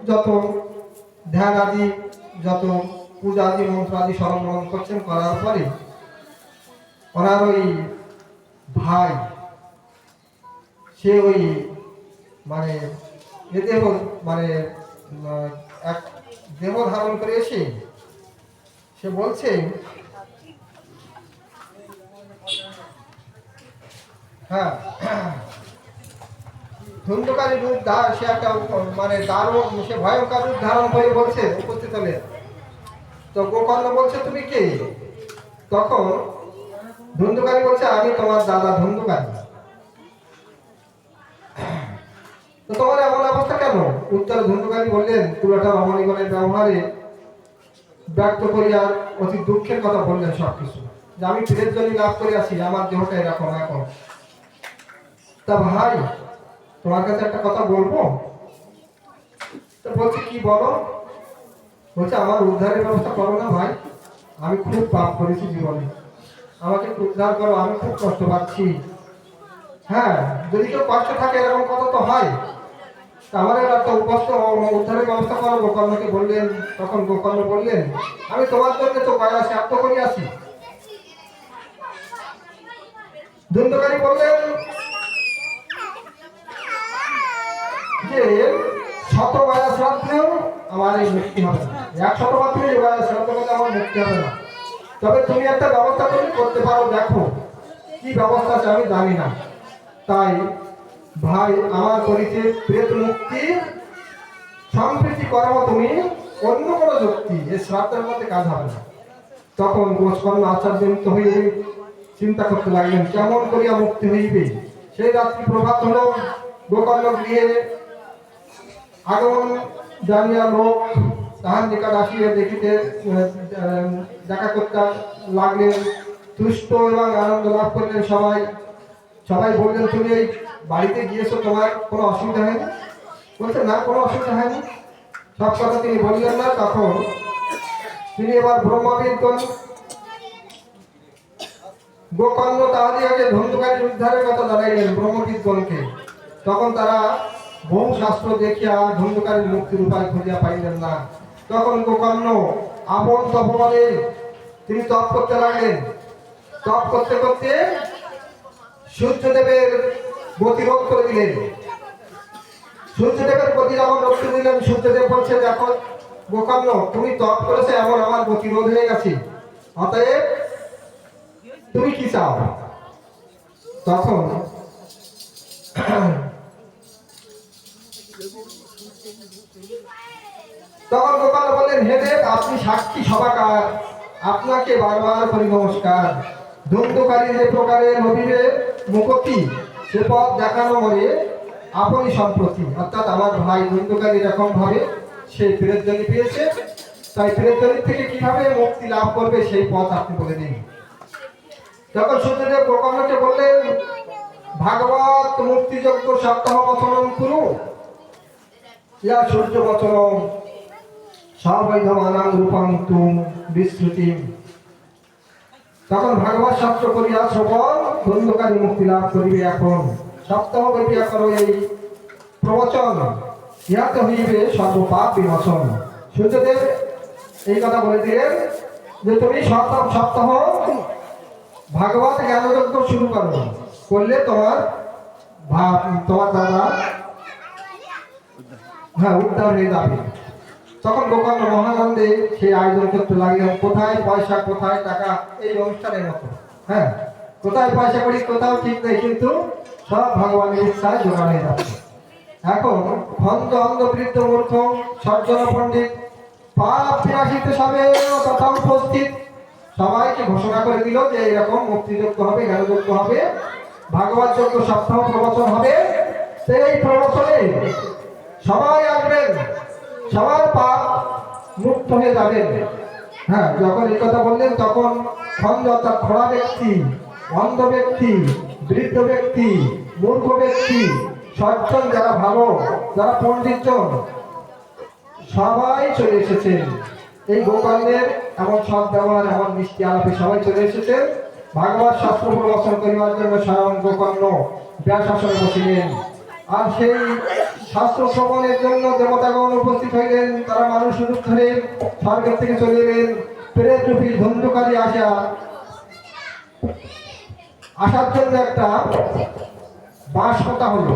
যত ধ্যান আদি, যত পূজা আদি, মন্ত্র আদি স্মরণ করছেন, করার পরে ওনার ওই ভাই সে ওই মানে দেহ মানে এক দেহ ধারণ করে এসে সে বলছে, হ্যাঁ, ধুন্ধুকারী রূপ সে একটা মানে দারুণ, সে ভয়ঙ্কর রূপ ধারণ করে বলছে উপস্থিত হলে। তো গোকর্ণ বলছে তুমি কে? তখন ধুন্ধুকারী বলছে আমি তোমার দাদা ধুন্ধুকারী। তো তোমার এমন অবস্থা কেন? উত্তরে ধুন্ধুকারী বললেন, তুলাটা রমণীগণের ব্যবহারে ব্যক্ত করিয়া অতি দুঃখের কথা বললেন সবকিছু, যে আমি পীরের জন্য লাভ করে আসি, আমার দেহটা এরকম এখন। তা ভাই তোমার কাছে একটা কথা বলবো। তো বলছে কি বলো? বলছে আমার উদ্ধারের ব্যবস্থা করো না ভাই, আমি খুব পাপ করেছি জীবনে, আমাকে উদ্ধার করো, আমি খুব কষ্ট পাচ্ছি। হ্যাঁ, যদি কেউ কষ্ট থাকে এরকম কথা তো হয়, আমার একটা উদ্ধারের ব্যবস্থা করো। গোকর্ণকে বললেন। তখন গোকর্ণ বললেন, আমি তোমার জন্য তো গায়ে আসি, আত্ম করি আসি। ধুন্ধুকারী বললেন যে শত গায়া শ্রাদ্ধেও আমার এই মুক্তি হবে না, 100 মাত্রে গায়া শ্রাদ্ধ করলে আমার মুক্তি হবে না। তবে তুমি একটা ব্যবস্থা করতে পারো, দেখো কি ব্যবস্থা আছে আমি জানি না। তাই ভাই আমার করিতে প্রেত মুক্তি সম্প্রীতি করাবো, তুমি অন্য কোনো যুক্তি এই শ্রাদ্ধের মধ্যে কাজ হবে না। তখন গোস্কর্ণ আচার্যন্ত হয়ে চিন্তা করতে লাগলেন কেমন করিয়া মুক্তি হইবে। সেই রাত্রি প্রভাত হল, গোকর্ণ গৃহে আগমন জানিয়া লোক তাহার নিকট আসিয়া দেখিতে দেখা করতে লাগলেন। তুষ্ট এবং আনন্দ লাভ করলেন সবাই। সবাই বললেন, তুমি এই বাড়িতে গিয়েছো, তোমার কোনো অসুবিধা হয়নি? বলছে না, কোনো অসুবিধা হয়নি। সব কথা তিনি বললেন না। তখন তিনি এবার ব্রহ্মবিদগণ গোকর্ণ তাহাদিগকে ধুন্ধুকারী উদ্ধারের কথা জানাইলেন ব্রহ্মবিদগণকে। তখন তারা বহু শাস্ত্র দেখিয়া ধুন্ধুকারীর মুক্তির উপায় খুঁজিয়া পাইলেন না। তখন গোকর্ণ আপন তপবলে তিনি তপ করতে লাগলেন। তপ করতে করতে সূর্যদেবের গতি রোধ করে দিলেন। সূর্যদেবের গতি যখন রোধ করে দিলেন, সূর্যদেব বলছে, দেখো গোকর্ণ, তুমি তপ করেছো, এমন আমার গতি রোধ হয়ে গেছে, অতএব তুমি কি চাও? তখন গোপাল বললেন, হে দেব, আপনি সাক্ষী সভাকার, আপনাকে বারবার করি নমস্কার। ধুন্ধুকারী যে প্রকারে নবীরে মুখতি সে পথ দেখানো মরে আপনি সম্প্রতি, অর্থাৎ আমার ভাই ধুন্ধুকারী এরকম ভাবে সেই প্রেতজনি পেয়েছে, তাই প্রেতজনি থেকে কিভাবে মুক্তি লাভ করবে সেই পথ আপনি বলে দিন। তখন সূর্যদেব গোকর্ণকে বললেন, ভাগবত মুক্তিযজ্ঞ সপ্তাহ বচনম কুরু ইয়া সূর্য বচনম সবৈধমানাং রূপং তুম বিস্মৃতি। তখন ভাগবত শাস্ত্র করিয়া শ্রবণ ধুন্ধুকারী মুক্তি লাভ করিবে। এখন সপ্তাহ ব্যাপী করো এই প্রবচন, ইহাতে হইবে সর্বপাপ বিমোচন। সূর্যদেব এই কথা বলে দিলেন যে তুমি সপ্তাহ ভাগবত জ্ঞানযজ্ঞ শুরু করো, করলে তোমার দাদা উদ্ধার হয়ে যাবে। তখন গোকর্ণ মহানন্দে সেই আয়োজন করতে লাগলেন। কোথায় পয়সা, কোথায় টাকা, এই অনুষ্ঠানের মতো। হ্যাঁ, কোথায় পয়সা করি কোথাও ঠিক নেই, কিন্তু সব ভগবানের ইচ্ছায় জোগাড় হয়ে যাচ্ছে। এখন ভঞ্জ অন্ধ বৃদ্ধ মূর্খ সজ্জন পণ্ডিত পাপ বিনাশিত সবে তথা উপস্থিত সবাইকে ঘোষণা করে দিল যে এরকম মুক্তিযজ্ঞ হবে, জ্ঞানযজ্ঞ হবে, ভাগবত যজ্ঞ সপ্তাহ প্রবচন হবে। সেই প্রবচনে সবাই আসবেন, সবার পাপ মুক্ত হয়ে যাবেন। হ্যাঁ, যখন এই কথা বললেন তখন খন্ড অর্থাৎ খোড়া ব্যক্তি, অন্ধ ব্যক্তি, বৃদ্ধ ব্যক্তি, মূর্খ ব্যক্তি, সজ্জন যারা ভালো, যারা পণ্ডিতজন, সবাই চলে এসেছেন। এই গোকর্ণের এমন সৎ ব্যবহার, এমন মিষ্টি আলাপে সবাই চলে এসেছেন। ভাগবত শাস্ত্র প্রবচন করিবার জন্য স্বয়ং গোকর্ণ ব্যাস আসনে বসিলেন। আর সেই শাস্ত্র শ্রবণের জন্য দেবতাগণ উপস্থিত হইলেন। তারা মানুষ রূপ ধরে স্বর্গের থেকে চলে এলেন। প্রেত রূপী ধন্ধকারী আসার জন্য একটা বাঁশ পোতা হলো।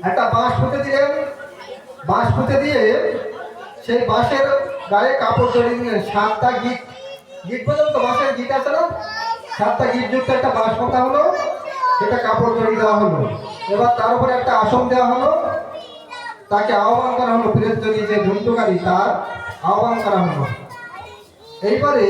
একটা বাঁশ পুঁতে দিলেন। বাঁশ পুঁতে দিয়ে সেই বাঁশের গায়ে কাপড় জড়িয়ে দিলেন। 7টা গিট, গিট পর্যন্ত বাঁশের গিট আছে না, 7টা গিট যুক্ত একটা বাঁশ পোতা হলো, সেটা কাপড় জড়িয়ে দেওয়া হলো। এবার তার উপরে একটা আসন দেওয়া হলো। তাকে আহ্বান করা হলো, প্রেতযোগী যে ধন্ধকারী তার আহ্বান করা হলো। এইবারে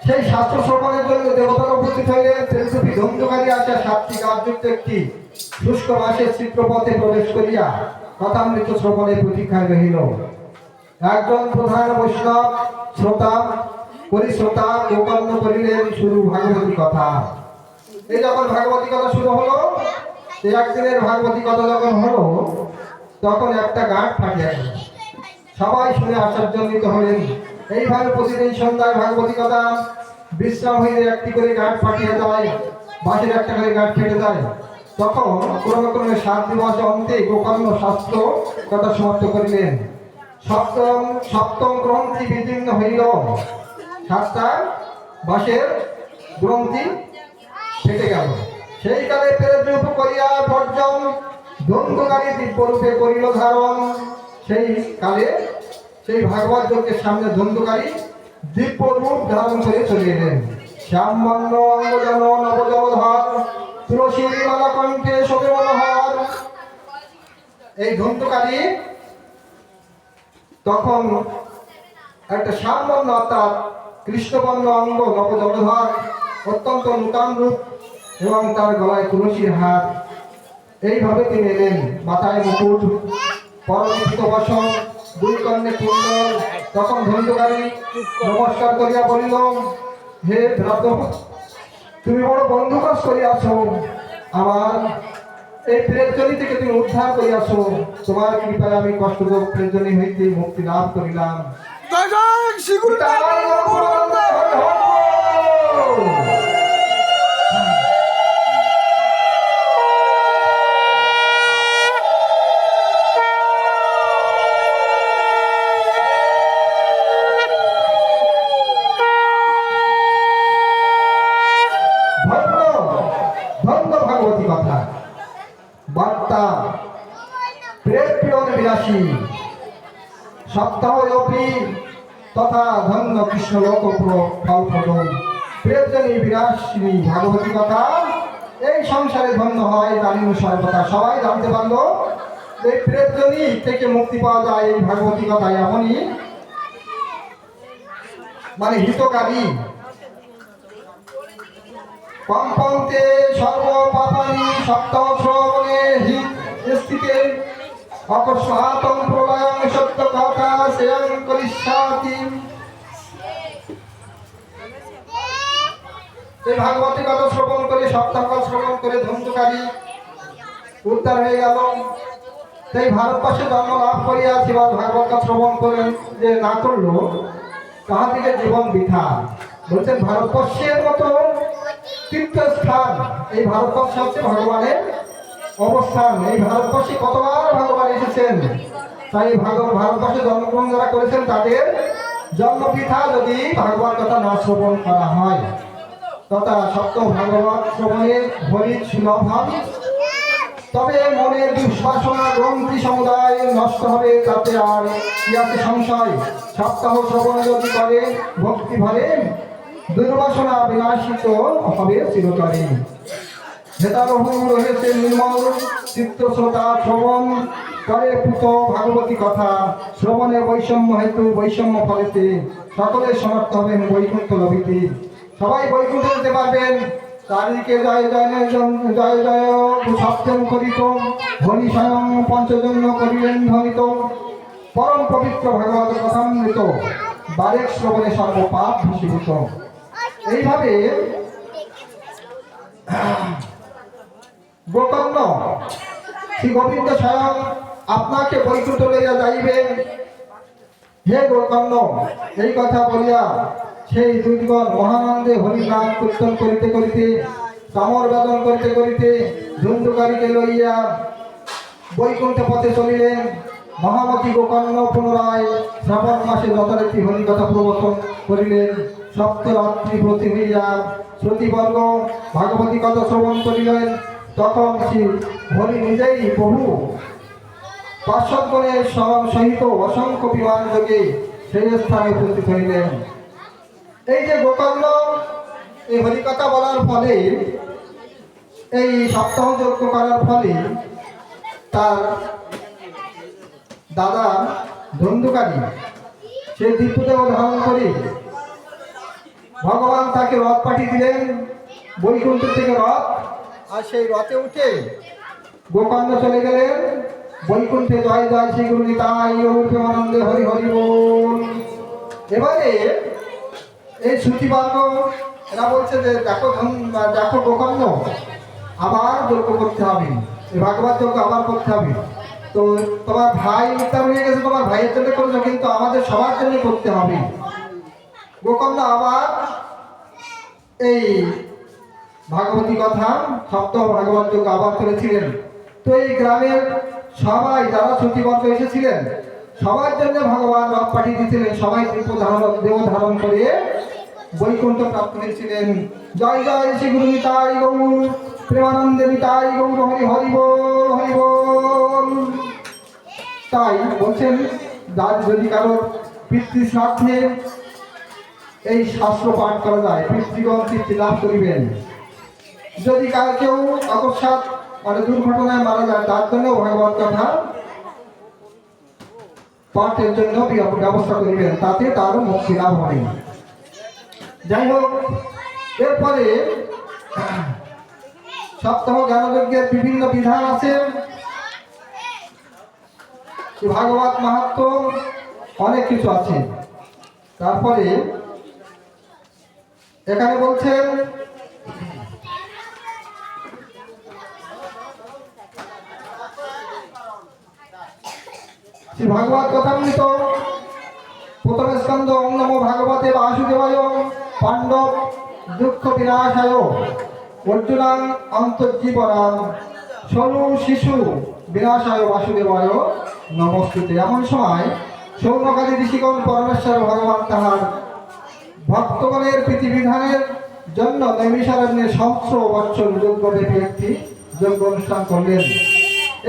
সেই শাস্ত্র শ্রবণের জন্য দেবতারা উপস্থিত হইলেন। প্রেতরূপী ধন্ধকারী আসা 7টি গাছযুক্ত একটি শুষ্ক বাঁশের চিত্রপথে প্রবেশ করিয়া কথামৃত শ্রবণের প্রতীক্ষায় রহিল। একজন প্রধান বৈষ্ণব শ্রোতা পরিশ্রোতা গোকর্ণ করিলেন শুরু ভাগবতী কথা। এই যখন ভাগবতী কথা শুরু হলো, একদিনের ভাগবতী কথা যখন হলো, তখন একটা গাঁট ফাটিয়া গেল। সবাই শুনে আশ্চর্যান্বিত হলেন। এইভাবে প্রতিদিন সন্ধ্যায় ভাগবতী কথা বিশ্রাম হইলে একটি করে গাঁট ফাটিয়া যায়, বাঁশের একটা করে গাঁট ফেটে যায়। তখন ক্রমে ক্রমে 7 দিবস অন্তে গোকর্ণ শাস্ত্র কথা সমাপ্ত করিলেন। সপ্তম গ্রন্থি বিদীর্ণ হইল। 7টা বাঁশের গ্রন্থি ফেটে গেল। সেই কালে প্রেতরূপ করিয়া বর্জন ধন্ধকারী দিব্যরূপে করিল ধারণ। সেই কালে সেই ভাগবত যজ্ঞের সামনে ধন্ধকারী দিব্য রূপ ধারণ করে চলে এলেন। শ্যামবর্ণ অঙ্গজন নবজলধর তুলসী মালা কণ্ঠে শোভে মনোহর। এই ধন্ধকারী তখন একটা শ্যামবর্ণ অর্থাৎ কৃষ্ণবর্ণ অঙ্গ নবজলধর, অত্যন্ত নূতন রূপ এবং তার গলায় তুলসীর হাত। এইভাবে তিনি এলেন। মাথায় মুকুট, পরমিত বসন, 2 কর্ণে কুণ্ডল। তখন ধন্ধকারী নমস্কার করিয়া বলিল, হে ভ্রাত, তুমি বড় বন্ধু কাজ করিয়াছ। আমার এই প্রেতজনী থেকে তুমি উদ্ধার করিয়াছ। তোমার কৃপায় আমি কষ্টযোগ প্রেতজনী হইতে মুক্তি লাভ করিলাম। ভাগবতী কথা বার্তা প্রেতপ্রিয়ন বিলাসী সপ্তাহব্যাপী তথা ধন্য কৃষ্ণ লোকপ্র ফলপ্রদ প্রেতজনী বিলাসিনী ভাগবতী কথা এই সংসারে ধন্য হয় জানিনু সর্বদা। সবাই জানতে পারলো এই প্রেতজনী থেকে মুক্তি পাওয়া যায় এই ভাগবতী কথা। এমনই মানে হিতকারী। কম্পন্তে সর্বপাপানি সপ্তম শ্রবণে হিত স্থিতে অকস্মাৎ প্রলয়ং সত্য কথা সেয়ং করিষ্যাতি। এই ভাগবতী কথা শ্রবণ করে সপ্তাহকাল শ্রবণ করে ধন্ধকারী উদ্ধার হয়ে গেল। সেই ভারতবর্ষে জন্ম লাভ করিয়া শিবাজ ভাগবত শ্রবণ করেন যে না করলো তাহাদিকে জীবন বৃথা। বলছেন ভারতবর্ষের মতো তীর্থস্থান এই ভারতবর্ষ হচ্ছে ভগবানের অবস্থান। এই ভারতবর্ষে কতবার ভগবান এসেছেন। তাই ভারতবর্ষে জন্মগ্রহণ যারা করেছেন তাদের জন্ম বৃথা যদি ভাগবত কথা না শ্রবণ করা হয়। তথা সত্য ভাগবত শ্রবণে হরি সুলভ হবে। তবে মনের দুঃশাসনা গ্রন্থি সমুদায় নষ্ট হবে, তাতে আর কি আছে সংশয়। সপ্তাহ শ্রবণ যদি করে ভক্তি ভরে দুর্বাসনা বিনাশিত হবে চিরতরে। হেতারহু রয়েছে নির্মল চিত্ত শ্রোতা শ্রবণ করে পুত ভাগবতী কথা। শ্রবণে বৈষম্য হেতু বৈষম্য ফলেতে সকলে সমর্থ হবেন বৈকুণ্ঠ লভিতে। সবাই বৈকুণ্ঠ যেতে পারবেন। চারিদিকে জয় জয় জয় জয় সত্যম করিত ধনী স্বয়ং পঞ্চজন্য করিলেন ধ্বনিত। পরম পবিত্র ভাগবত কথামৃত বারেক শ্রবণে সর্বপাপ ভূষীভূত। এইভাবে গোকর্ণ শ্রী গোবিন্দ স্বয়ং আপনাকে বৈকুণ্ঠ লইয়া যাইবেন। হে গোকর্ণ, এই কথা বলিয়া সেই দুইগণ মহানন্দে হরিনাম কীর্তন করিতে করিতে চামর বেদন করিতে করিতে ধুন্ধুকারীকে লইয়া বৈকুণ্ঠ পথে চলিলেন। মহামতি গোকর্ণ পুনরায় শ্রাবণ মাসে যথারীতি হরিকথা প্রবচন করিলেন। সপ্তরাত্রি প্রতি হইয়া শ্রুতিবর্গ ভাগবতী কথা শ্রবণ করিলেন। তখন শ্রী হরি নিজেই বহু পার্শ্বগণের সহিত অসংখ্য বিমান যোগে সেই স্থানে উপস্থিত হইলেন। এই যে গোকর্ণ এই হরিকথা বলার ফলে, এই সপ্তাহ যজ্ঞ করার ফলে তার দাদা ধন্ধুকারী সে দীপুদেব ধারণ করে ভগবান তাকে রথ পাঠিয়ে দিলেন, বৈকুণ্ঠ থেকে রথ। আর সেই রথে উঠে গোকর্ণ চলে গেলেন বৈকুণ্ঠে। জয় জয় শ্রী গুরু নিতাই গৌর প্রেমানন্দে হরি হরি বল। এবারে এই শ্রুতিবর্গ এরা বলছে যে দেখো দেখো গোকর্ণ, আবার যজ্ঞ করতে হবে, এই ভাগবত যজ্ঞ আবার করতে হবে। তো তোমার ভাই উদ্ধার হয়ে গেছে, তোমার ভাইয়ের জন্য করেছো, কিন্তু আমাদের সবার জন্য করতে হবে। গোকর্ণ আবার এই ভাগবতী কথা সপ্তম ভাগবত যজ্ঞ আবার করেছিলেন। তো এই গ্রামের সবাই যারা শ্রুতিবর্গ এসেছিলেন সবার জন্য ভগবান রথ পাঠিয়ে দিয়েছিলেন। সবাই দেহ ধারণ করে বৈকুণ্ঠ প্রাপ্ত হয়েছিলেন। জয় জয় শ্রী গুরু নিতাই গৌর প্রেমানন্দে নিতাই গৌর হরি হরি বল হরি বল। তাই বলছেন যদি কারো পিতৃ শ্রাদ্ধে এই শাস্ত্র পাঠ করা যায় পিতৃগণ তৃপ্তি লাভ করিবেন। যদি কেউ অকস্মাৎ মানে দুর্ঘটনায় মারা যায় তার জন্য ভগবত কথা পাঠের জন্য ব্যবস্থা করিবেন, তাতে তারও মুক্তি লাভ হবে। যাই হোক, এরপরে সপ্তাহ জ্ঞানযজ্ঞের বিভিন্ন বিধান আছে। ভাগবত মাহাত্ম্য অনেক কিছু আছে। তারপরে এখানে বলছেন শ্রী ভাগবত কথামৃত প্রথম স্কন্ধ ওম নমো ভাগবতে বাসুদেবায় পাণ্ডব দুঃখ বিনাশায় অর্জুনাং অন্তর্জীবনাং সনু শিশু বিনাশায় বাসুদেবায় নমস্তুতে। এমন সময় সৌনকাদি ঋষিগণ পরমেশ্বর ভগবান তাহার ভক্তগণের প্রীতিবিধানের জন্য নৈমিষারণ্যে সহস্র বৎসর যজ্ঞব্যাপী একটি যজ্ঞ অনুষ্ঠান করলেন।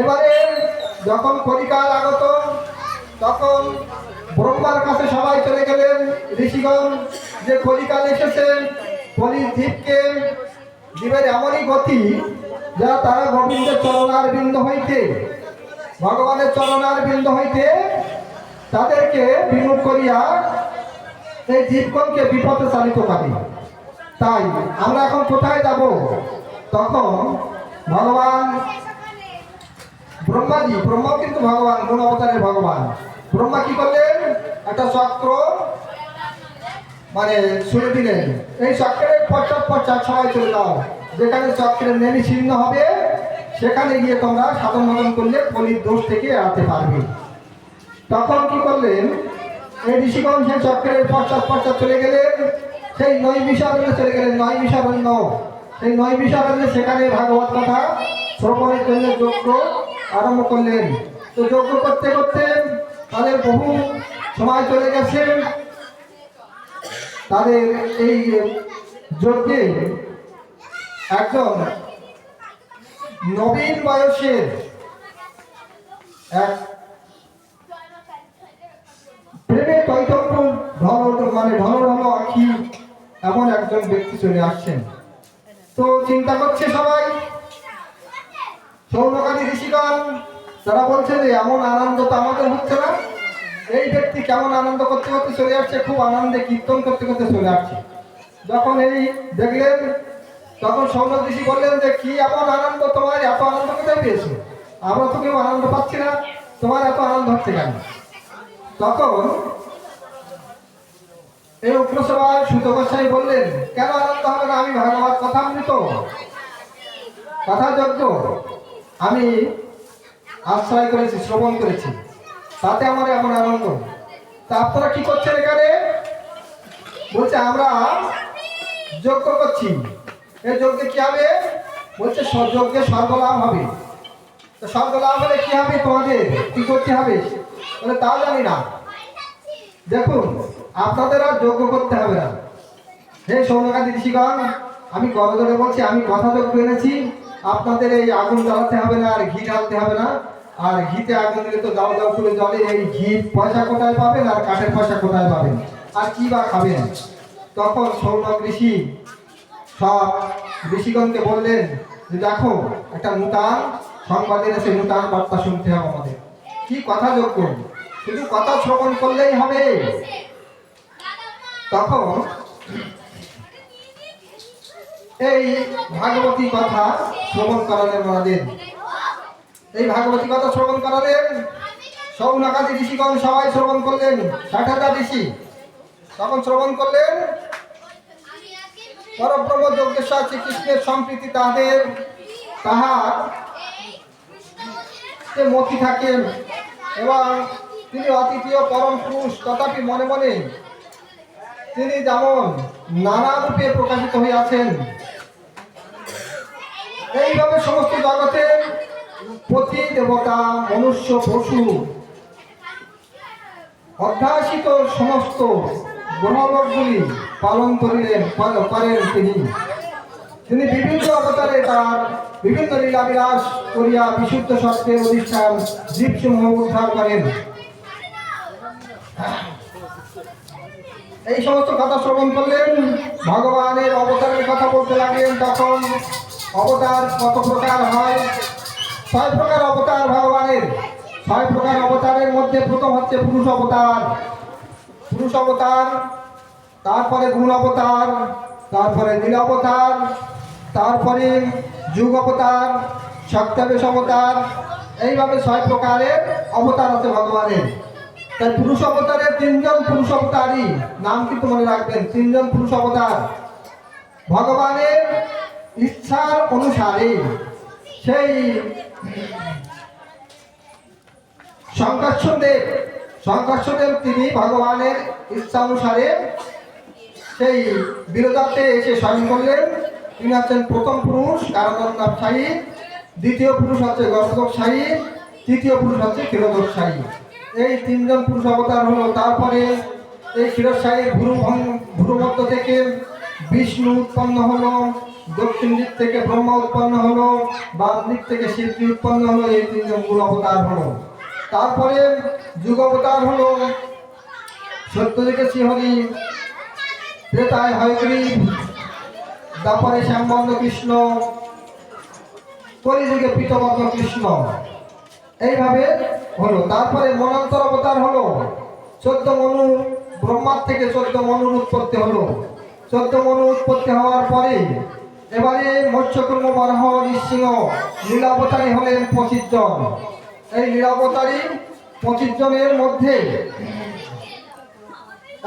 এবারে যখন কলিকাল আগত তখন ব্রহ্মার কাছে সবাই চলে গেলেন ঋষিগণ যে কলিকাল এসেছেন, কলির জীবকে জীবের এমনই গতি যা তারা গোবিন্দের চরণার বিন্দু হইতে ভগবানের চরণার বিন্দু হইতে তাদেরকে বিমুখ করিয়া এই জীবগণকে বিপদে চালিত করে। তাই আমরা এখন কোথায় যাব? তখন ভগবান ব্রহ্মা কিন্তু ভগবান গুণ অবতারের ভগবান। ব্রহ্মা কি করলেন? একটা চক্র মানে ছুড়ে দিলেন, এই চক্রের পশ্চাৎ সবাই চলে যাও, যেখানে চক্রের নেমি ছিন্ন হবে সেখানে গিয়ে তোমরা সাধন ভজন করলে কলির দোষ থেকে এড়াতে পারবে। তখন কি করলেন? এই ঋষিগণ সেই চক্রের পশ্চাৎ চলে গেলেন, সেই নৈমিষারণ্যে চলে গেলেন। সেই নৈমিষারণ্যে সেখানে ভাগবত কথা শ্রবণের জন্য যজ্ঞ আরম্ভ করলেন। তো যজ্ঞ করতে করতে তাদের বহু সময় চলে গেছে। তাদের এই যজ্ঞে একজন নবীন বয়সের এক প্রেমে তৈতন্য ধন আঁখি এমন একজন ব্যক্তি চলে আসছেন। তো চিন্তা করছে সবাই, সৌনকাদি ঋষিগণ তারা বলছে যে এমন আনন্দ তো আমাদের হচ্ছে না, এই ব্যক্তি কেমন আনন্দ করতে করতে চলে আসছে, খুব আনন্দে কীর্তন করতে করতে চলে আসছে। যখন এই দেখলেন তখন সৌনক ঋষি বললেন যে কি এমন আনন্দ, তোমার এত আনন্দ কোথায় পেয়েছো? আমরা তো কেউ আনন্দ পাচ্ছি না, তোমার এত আনন্দ হচ্ছে কেন? তখন এই উগ্রসভায় সুত গোস্বামী বললেন, কেন আনন্দ হবে না? আমি ভাগবত কথামৃত কথা যজ্ঞ আমি আশ্রয় করেছি, শ্রবণ করেছি, তাতে আমার এমন আনন্দ। তা আপনারা কি করছেন এখানে? বলছে আমরা যজ্ঞ করছি, এই যজ্ঞে কি হবে? বলছে যজ্ঞে স্বর্গলাভ হবে। তো স্বর্গলাভ হলে কি হবে? তোমাদের কি করতে হবে? বলে তাও জানি না। দেখুন, আপনাদের আর যজ্ঞ করতে হবে না। হে সৌনকাদি ঋষিগণ, আমি গরজনে বলছি, আমি কথা যজ্ঞ এনেছি। আপনাদের এই আগুন জ্বালাতে হবে না, আর ঘি ঢালতে হবে না। আর ঘিতে আগুন দিলে তো দাও দাও করে জলে, এই ঘি পয়সা কোথায় পাবেন? আর কাঠের পয়সা কোথায় পাবেন? আর কি বা খাবেন? তখন সৌনক ঋষি সব ঋষিগণকে বললেন যে দেখো, একটা নূতন সংবাদ এনেছে, নূতন বার্তা শুনতে হবে আমাদের। কি কথা যোগ্য? শুধু কথা শ্রবণ করলেই হবে? তখন এই ভাগবতী কথা শ্রবণ করালেন আমাদের। এই ভাগবতী কথা শ্রবণ করালেন, সৌনকাদি ঋষিগণ সবাই শ্রবণ করলেন, 60,000 ঋষি তখন শ্রবণ করলেন। পরব্রহ্ম যজ্ঞেশ্বর শ্রীকৃষ্ণের সম্প্রীতি তাহার মতি থাকেন, এবং তিনি অদ্বিতীয় পরম পুরুষ। তথাপি মনে মনে তিনি যেমন নানা রূপে প্রকাশিত হইয়াছেন, এইভাবে সমস্ত জগতের পতি দেবতা, মনুষ্য, পশু, অধ্যাসিত সমস্ত গ্রহলোকগুলি পালন করেন তিনি বিভিন্ন অবতারে তার বিভিন্ন লীলাবিলাস করিয়া বিশুদ্ধ সত্যের অধিষ্ঠান জীবসমূহ উদ্ধার করেন। এই সমস্ত কথা শ্রবণ করলেন, ভগবানের অবতারের কথা বলতে লাগলেন। তখন অবতার কত প্রকার হয়? 6 প্রকার অবতার ভগবানের। 6 প্রকার অবতারের মধ্যে প্রথম হচ্ছে পুরুষ অবতার। পুরুষ অবতার, তারপরে গুণ অবতার, তারপরে নীল অবতার, তারপরে যুগ অবতার, সত্যাবেশ অবতার। এইভাবে 6 প্রকারের অবতার আছে ভগবানের। তাই পুরুষ অবতারের 3 জন পুরুষ অবতারই নাম কিন্তু মনে রাখবেন। 3 জন পুরুষ অবতার ভগবানের ইচ্ছার অনুসারে সেই শঙ্কর্ষদেব তিনি ভগবানের ইচ্ছা অনুসারে সেই বিরোধাতে এসে স্বয়ং করলেন। তিনি হচ্ছেন প্রথম পুরুষ কারণাবশায়ী, দ্বিতীয় পুরুষ হচ্ছে গর্ভদোষায়ী, তৃতীয় পুরুষ হচ্ছে ক্ষীরোদোষায়ী। এই 3 জন পুরুষ অবতার হলো। তারপরে এই ক্ষীরোদোষায়ীর ভ্রুমধ্য থেকে বিষ্ণু উৎপন্ন হলো, দক্ষিণ দিক থেকে ব্রহ্মা উৎপন্ন হলো, বাম দিক থেকে শিবজি উৎপন্ন হলো। এই 3 জন গুরু অবতার হলো। তারপরে যুগ অবতার হলো, সত্যযুগে শ্রীহরি, ত্রেতায় হয়গ্রীব, দ্বাপরে শ্যামবর্ণ কৃষ্ণ, কলিযুগে পীতবর্ণ কৃষ্ণ। এইভাবে হলো। তারপরে মন্বন্তর অবতার হলো, 14 মনু, ব্রহ্মার থেকে 14 মনুর উৎপত্তি হলো। 14 মনু উৎপত্তি হওয়ার পরে এবারে মৎস্যকুর্ম, বরাহ, নৃসিংহ, লীলাবতারী হলেন 25 জন। এই লীলাবতারী 25 জনের মধ্যে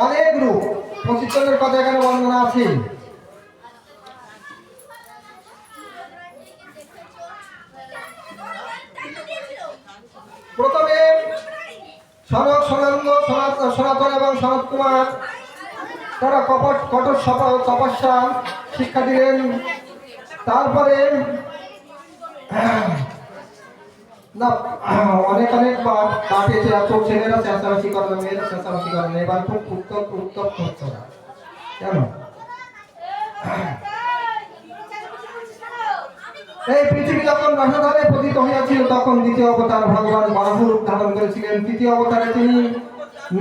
অনেক রূপ। 25 জনের কথা এখানে বর্ণনা আছে। প্রথমে সনক, সনন্দ, সনাতন এবং সনত কুমার তারা কঠোর তপস্যা শিক্ষা দিলেন। তারপরে না অনেকবার কাটেছে, এত ছেলেরা চেঁচামেচি করে, মেয়েরা চেঁচামেচি করে না। এবার খুব উত্তপ্ত হচ্ছে না কেন? এই পৃথিবী যখন রসাধারে পতিত হইয়াছিল, তখন দ্বিতীয় অবতার ভগবান বারাহ রূপ ধারণ করেছিলেন। তৃতীয় অবতারে তিনি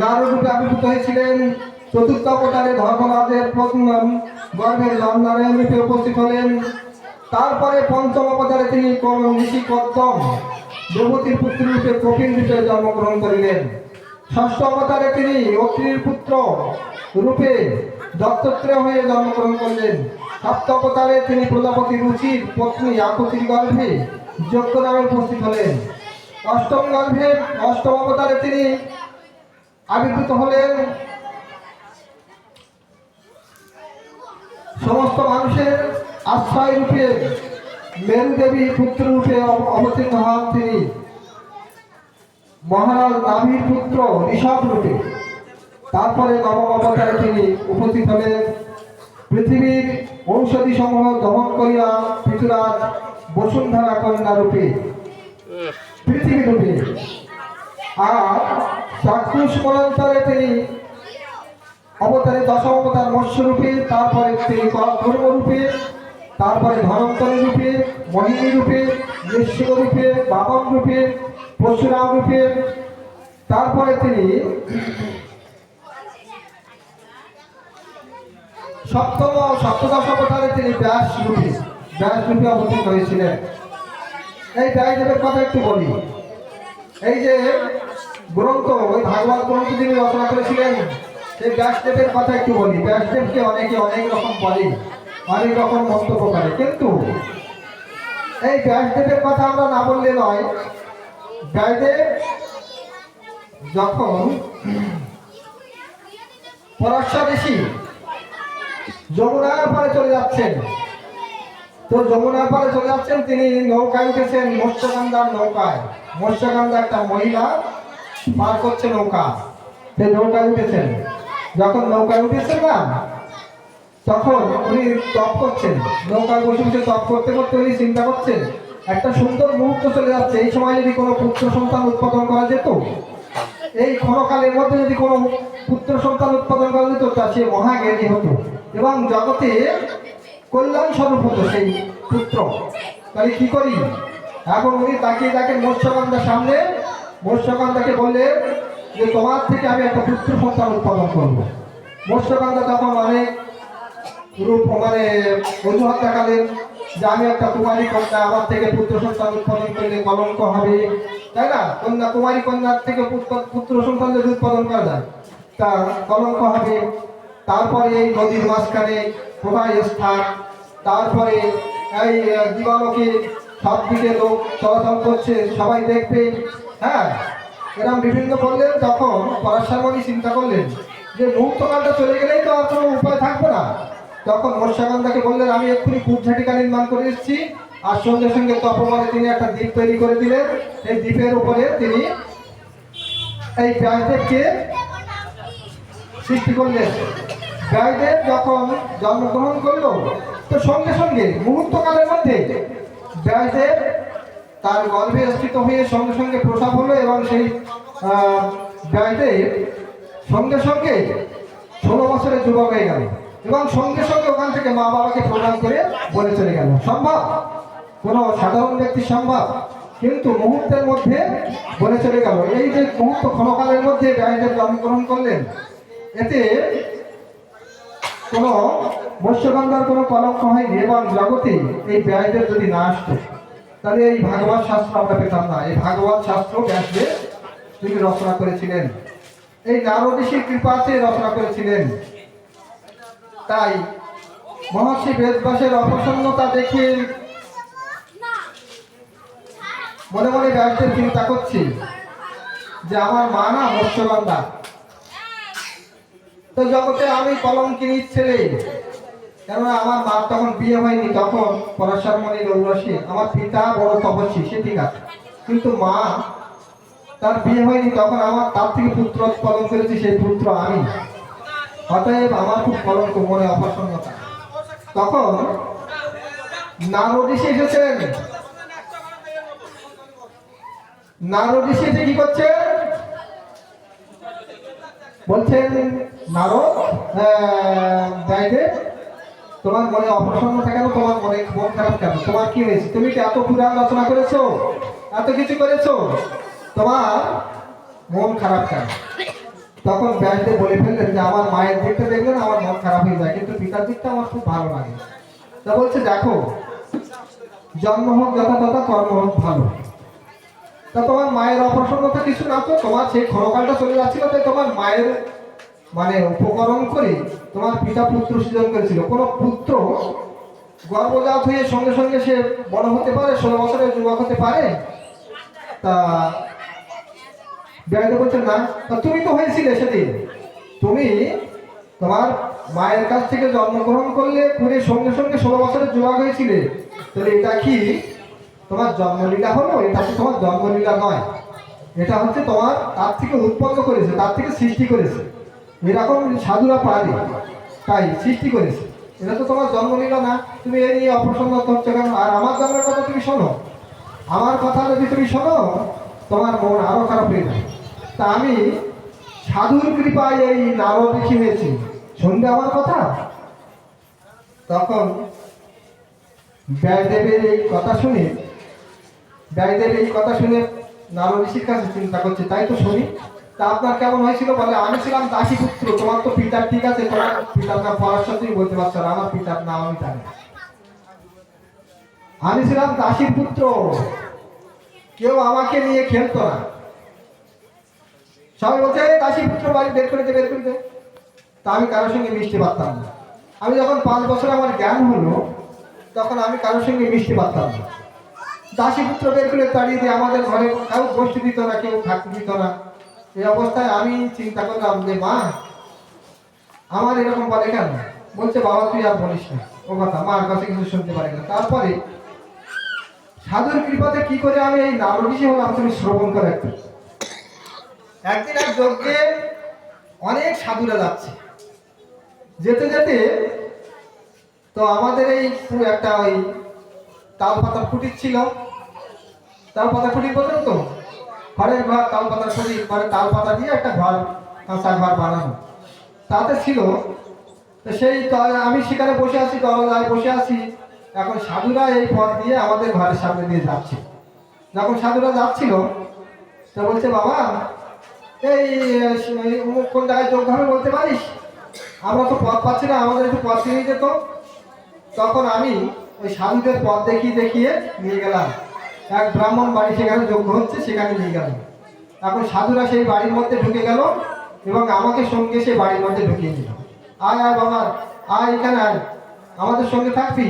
নারদ রূপে আবির্ভূত হয়েছিলেন। চতুর্থ অবতারে ধর্মরাজের গর্ভের নারায়ণ রূপে উপস্থিত হলেন। তারপরে পঞ্চম অবতারে তিনি ঋষি কদ্দম দেবতীর পুত্র রূপে কপিল রূপে জন্মগ্রহণ করিলেন। ষষ্ঠ অবতারে তিনি অত্রির পুত্র রূপে দত্তত্রেয় হয়ে জন্মগ্রহণ করলেন। সপ্তম অবতারে তিনি প্রজাপতি রুচির পত্নী আকুতির গর্ভে যজ্ঞ নামে উপস্থিত হলেন। অষ্টম অবতারে তিনি আবির্ভূত হলেন সমস্ত মানুষের আশ্রয় রূপে মেরু দেবী পুত্র রূপে অবতীর্ণ হন তিনি মহারাজ নাভির পুত্র ঋষভ রূপে। তারপরে নবম অবতারে তিনি উপস্থিত হলেন পৃথিবীর ঔষধি সমূহ দমন করিয়া পৃথুরাজ বসুন্ধরা কন্যা রূপে পৃথিবী রূপে, আর চাক্ষুষ মনান্তরে তিনি অবতারে দশম অবতার মৎস্য রূপে, তারপরে তিনি কর্ম রূপে, তারপরে ধনন্তরী রূপে, মোহিনী রূপে, নৃসিংহ রূপে, বামন রূপে, পরশুরাম রূপে, তারপরে তিনি সপ্তদশ অবতারে তিনি ব্যাস রূপে অবতীর্ণ হয়েছিলেন। এই ব্যাসদেবের কথা একটু বলি। এই যে গ্রন্থ, ওই ভাগবত গ্রন্থ যিনি রচনা করেছিলেন, সেই ব্যাসদেবের কথা একটু বলি। ব্যাসদেবকে অনেকে অনেক রকম বলে, অনেক রকম মন্তব্য করে, কিন্তু এই ব্যাসদেবের কথা আমরা না বললে নয়। ব্যাসদেব যখন পরাশর ঋষি যমুনার পারে চলে যাচ্ছেন, তো যমুনার পারে চলে যাচ্ছেন, তিনি নৌকায় উঠেছেন, মৎস্যগন্ধার নৌকায়। মৎস্যগন্ধা একটা মহিলা পার করছে নৌকা, সেই নৌকায় উঠেছেন। যখন নৌকায় উঠেছেন না, তখন উনি তপ করছেন, নৌকায় বসে বসে তপ করতে করতে উনি চিন্তা করছেন একটা সুন্দর মুহূর্ত চলে যাচ্ছে, এই সময় যদি কোনো পুত্র সন্তান উৎপাদন করা যেত, এই ক্ষণকালের মধ্যে যদি কোনো পুত্র সন্তান উৎপাদন করা যেত, তা সে মহাজ্ঞানী হতো এবং জগতে কল্যাণ স্বরূপ হতো সেই পুত্র। তাহলে কি করি? এখন উনি তাকিয়ে দেখেন মৎস্যগন্ধার সামনে। মৎস্যগন্ধাকে বললেন যে তোমার থেকে আমি একটা পুত্র সন্তান উৎপাদন করবো। মৎস্যগন্ধা তখন অনেক রূপ অজুহাত দেখালেন যে আমি একটা কুমারী কন্যা, আমার থেকে পুত্র সন্তান উৎপাদন করলে কলঙ্ক হবে, তাই না? কন্যা, কুমারী কন্যার থেকে পুত্র সন্তান যদি উৎপাদন করা যায় তার কলঙ্ক হবে। তারপরে এই নদীর মাঝখানে কোথায় স্থান, তারপরে এই দিবালোকে সব দিকে লোক চলাচল করছে, সবাই দেখবে, হ্যাঁ, এরকম বিভিন্ন বললেন। তখন পরাশরমণি চিন্তা করলেন যে মুহূর্তকালটা চলে গেলেই তো আর কোনো উপায় থাকবে না। তখন মৎস্যগন্ধাকে বললেন আমি এক্ষুনি কূপঝাটিকা নির্মাণ করে এসেছি, আর সঙ্গে সঙ্গে তপবনে তিনি একটা দ্বীপ তৈরি করে দিলেন। এই দ্বীপের উপরে তিনি এই ব্যাসদেবকে সৃষ্টি করলেন। ব্যাসদেব যখন জন্মগ্রহণ করলো, তো সঙ্গে সঙ্গে মুহূর্তকালের মধ্যে ব্যাসদেব তার গর্ভে স্থিত হয়ে সঙ্গে সঙ্গে প্রসব হলো, এবং সেই ব্যাসদেব সঙ্গে সঙ্গে 16 বছরের যুবক হয়ে গেল, এবং সঙ্গে সঙ্গে ওখান থেকে মা বাবাকে প্রদান করে বলে চলে গেল। সম্ভব? কোনো সাধারণ ব্যক্তি সম্ভব? কিন্তু মুহূর্তের মধ্যে বলে চলে গেল। এই যে মুহূর্ত ক্ষণকালের মধ্যে ব্যাসদেব জন্মগ্রহণ করলেন, এতে কোনো মৎস্যগন্ধার কোনো কলঙ্ক হয়নি, এবং জগতে এই ব্যাসদেব যদি না আসতো তাহলে এই ভাগবত শাস্ত্র আমরা পেতাম না। এই ভাগবত শাস্ত্র ব্যাসদেব তিনি রচনা করেছিলেন, এই নারদ ঋষির কৃপাতে রচনা করেছিলেন। তাই মহর্ষি বেদব্যাসের অপ্রসন্নতা দেখে মনে মনে ব্যাসদেব চিন্তা করছি যে আমার মা না মৎস্যগন্ধা, তো জগতে আমি কলঙ্কিনীর ছেলে, কেননা আমার মা তখন বিয়ে হয়নি। তখন পরাশরমণির ঔরসী, আমার পিতা বড় তপস্বী, সে ঠিক আছে, কিন্তু মা তার বিয়ে হয়নি, তখন আমার তার থেকে পুত্র উৎপাদন করেছি, সেই পুত্র আমি। অতএব আমার খুব কলঙ্ক, মনে অপ্রসন্নতা। তখন নারদ ঋষি এসেছেন। নারদ ঋষি এসে কি করছে বলছেন, নারদ, ব্যাসদেব, তোমার মনে অপ্রসন্নতা কেন? তোমার মনে মন খারাপ কেন? তোমার কি হয়েছে? তুমি কি এত পুরাণ রচনা করেছো, এত কিছু করেছো, তোমার মন খারাপ কেন? তখন ব্যাসদেব বলে ফেললেন যে আমার মায়ের দিকটা দেখলেন আমার মন খারাপ হয়ে যায়, কিন্তু পিতার দিকটা আমার খুব ভালো লাগে। তা বলছে দেখো, জন্ম হোক যথাযথ, কর্ম হোক ভালো। তা তোমার মায়ের অপ্রসন্নতা কিছু না, তো তোমার সেই ক্ষণকালটা চলে যাচ্ছিল, তাই তোমার মায়ের উপকরণ করে তোমার পিতা পুত্র সৃজন করেছিল। কোনো পুত্র গর্ভজাত হয়ে সঙ্গে সঙ্গে সে বড় হতে পারে, 16 বছরের যুবক হতে পারে? তা ব্যাসদেব বলছেন না, তুমি তো হয়েছিলে সেদিন, তুমি তোমার মায়ের কাছ থেকে জন্মগ্রহণ করলে, করে সঙ্গে সঙ্গে 16 বছরের যুবক হয়েছিলে, তাহলে এটা কি তোমার জন্মলীলা হলো? এটা তো তোমার জন্মলীলা নয়, এটা হচ্ছে তোমার তার থেকে উৎপন্ন করেছে, তার থেকে সৃষ্টি করেছে। এরকম সাধুরা পারে, তাই সৃষ্টি করেছে। এটা তো তোমার জন্ম নিল না, তুমি এ নিয়ে অপ্রসন্ন হচ্ছ কেন? আর আমার জন্মের কথা তুমি শোনো, আমার কথা যদি তুমি শোনো তোমার মন আরো খারাপ হয়ে যায়। তা আমি সাধুর কৃপায় এই নারদ ঋষি হয়েছি, শুনবে আমার কথা? তখন ব্যাসদেবের এই কথা শুনে নারদ ঋষির কাছে চিন্তা করছে, তাই তো শুনি। তা আপনার কেমন হয়েছিল? বলে, আমি ছিলাম দাসী পুত্র। তোমার তো পিতার ঠিক আছে, তোমার পিতার নাম পরাশর, তুমি বলতে পারছো না, আমার পিতার নাম আমি জানি। আমি ছিলাম দাসীর পুত্র, কেউ আমাকে নিয়ে খেলতো না। সবাই বলছে দাসী পুত্র, বাড়ি বের করে দে। তা আমি কারোর সঙ্গে মিশতে পারতাম না। আমি যখন 5 বছর আমার জ্ঞান হলো, তখন আমি কারোর সঙ্গে মিশতে পারতাম না। দাসী পুত্র বের করে তাড়িয়ে দিয়ে আমাদের ঘরে কেউ বসতে দিত না, কেউ থাকতে দিত না। এই অবস্থায় আমি চিন্তা করলাম যে মা আমার এরকম বলে কেন? বলছে, বাবা তুই আর বলিস না ও কথা, মার কাছে কিছু শুনতে পারি না। তারপরে সাধুর কৃপাতে কি করে আমি এই নারদ ঋষি হলাম তুমি শ্রবণ করে একটু। একদিন এক যজ্ঞে অনেক সাধুরা যাচ্ছে, যেতে যেতে তো আমাদের এই একটা ওই তাল পাতার কুটির ছিল। তাল পাতার কুটির বলতেন তো, ঘরের ঘর, তাল পাতার কুটির, মানে তাল পাতা দিয়ে একটা ঘর, কাঁচা ঘর বানানো তাতে ছিল। তো সেই আমি সেখানে বসে আছি, দরজায় বসে আছি। এখন সাধুরা এই পথ দিয়ে আমাদের ঘরের সামনে দিয়ে যাচ্ছে। যখন সাধুরা যাচ্ছিল তো বলছে, বাবা এই কোন জায়গায় যোগ হবে বলতে পারিস? আমরা তো পথ পাচ্ছি না, আমাদের একটু পথ নিয়ে যেত। তখন আমি ওই সাধুদের পথ দেখিয়ে নিয়ে গেলাম এক ব্রাহ্মণ বাড়ি, সেখানে যজ্ঞ হচ্ছে, সেখানে নিয়ে গেলাম। এখন সাধুরা সেই বাড়ির মধ্যে ঢুকে গেল এবং আমাকে সঙ্গে সেই বাড়ির মধ্যে ঢুকিয়ে দিল। আয় আয় বাবা, আয় এখানে আয়, আমাদের সঙ্গে থাকবি।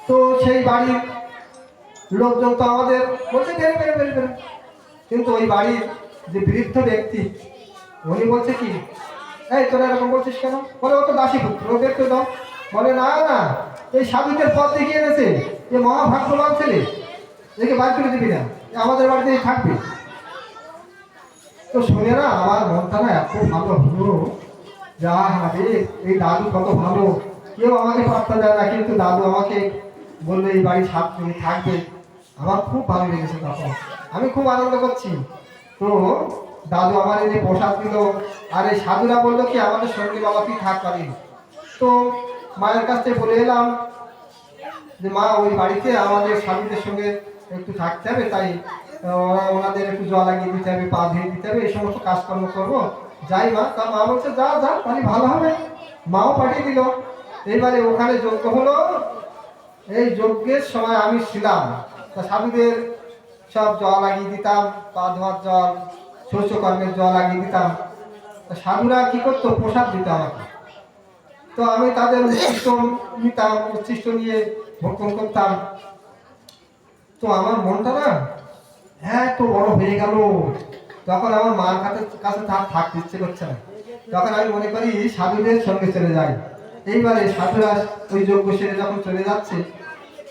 তো সেই বাড়ির লোকজন তো আমাদের বলছে বেরো। কিন্তু ওই বাড়ির যে বৃদ্ধ ব্যক্তি, উনি বলছে কি, এই তোরা এরকম বলছিস কেন? বলে, ও তো দাসী পুত্র, ও দেখতে দাও। বলে, না এই সাধুদের পথ দেখিয়ে এনেছে, এ মহাভাগ্যবান ছেলে, একে বাদ করে দিবি না, আমাদের বাড়িতেই থাকবে। তো শুনে না আমার মনটা না এত ভালো হলো, যা হবে এই দাদু কত ভালো, কেউ আমাকে পাত্তা দেয় না, কিন্তু দাদু আমাকে বললো এই বাড়ি থাকবে। আমার খুব ভালো লেগেছে, তখন আমি খুব আনন্দ করছি। তো দাদু আমার এই যে প্রসাদ দিল, আর এই সাধুরা বললো কি আমাদের সঙ্গে বাবা তুই থাক পারি। তো মায়ের কাছ থেকে বলে এলাম যে মা ওই বাড়িতে আমাদের সাধুদের সঙ্গে একটু থাকতে হবে, তাই ওনাদের একটু জল লাগিয়ে দিতে হবে, পা ধুয়ে দিতে হবে, এই সমস্ত কাজকর্ম করবো, যাই মা। তা মা বলছে যা তাহলে ভালো হবে। মাও পাঠিয়ে দিল। এইবারে ওখানে যজ্ঞ হলো। এই যজ্ঞের সময় আমি ছিলাম, তা সাধুদের সব জল লাগিয়ে দিতাম, পা ধোয়ার জল, শস্যকর্মের জল লাগিয়ে দিতাম। তা সাধুরা কি করতো, প্রসাদ দিত আমাকে। তো আমি তাদের উচ্ছিষ্ট নিতাম, উচ্ছিষ্ট নিয়ে ভক্ষণ করতাম। তো আমার মনটা না এত বড় হয়ে গেল, তখন আমার মার কাছে থাকতে ইচ্ছে করছে না। তখন আমি মনে করি সাধুদের সঙ্গে চলে যাই। এইবারে সাধুরা ওই যজ্ঞ সেরে যখন চলে যাচ্ছে,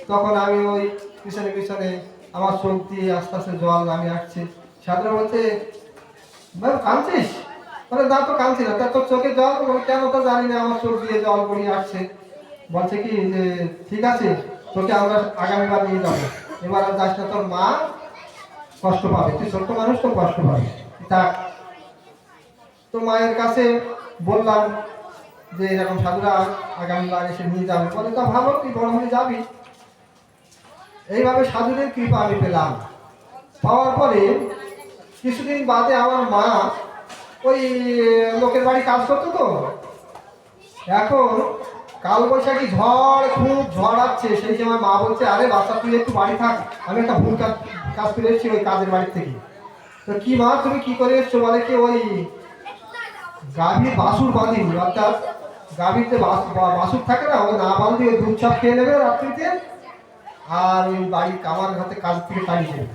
তখন আমি ওই পিছনে আমার চোখ দিয়ে আস্তে আস্তে জল নামে আসছে। সাধুরা বলছে, কাঁদছিস? বলে, না তো কাঁদছি না। তা তোর চোখে জল কেন তো জানি না, আমার চোখ দিয়ে জল গড়িয়ে আসছে। বলছে কি যে ঠিক আছে, তোকে আমরা আগামীবার নিয়ে যাবো, এবার আর যাস না, তোর মা কষ্ট পাবে, তুই ছোট্ট মানুষ তো কষ্ট পাবে। তা তো মায়ের কাছে বললাম যে এরকম সাধুরা আগামীবার এসে নিয়ে যাবে। বলে, তা ভালো, তুই বড় হয়ে যাবি। এইভাবে সাধুদের কৃপা আমি পেলাম। পাওয়ার পরে কিছুদিন বাদে আমার মা ওই লোকের বাড়ি কাজ করতো, তো এখন কালবৈশাখী ঝড়, খুব ঝড় আসছে। সেই সময় মা বলছে, আরে বাচ্চা তুই একটু বাড়ি থাক, আমি একটা ভুল কাজ করে এসেছি ওই কাজের বাড়ি থেকে। তো কি মা তুমি কি করে এসছো? বলে কি ওই গাভীর বাছুর বাঁধিনি, অর্থাৎ গাভীর যে বাছুর থাকে না, ওই না বাঁধি ওই দুধ চাপ খেয়ে নেবে রাত্রিতে, আর ওই বাড়ির কামার হাতে কাজ থেকে তাড়িয়ে দেবে।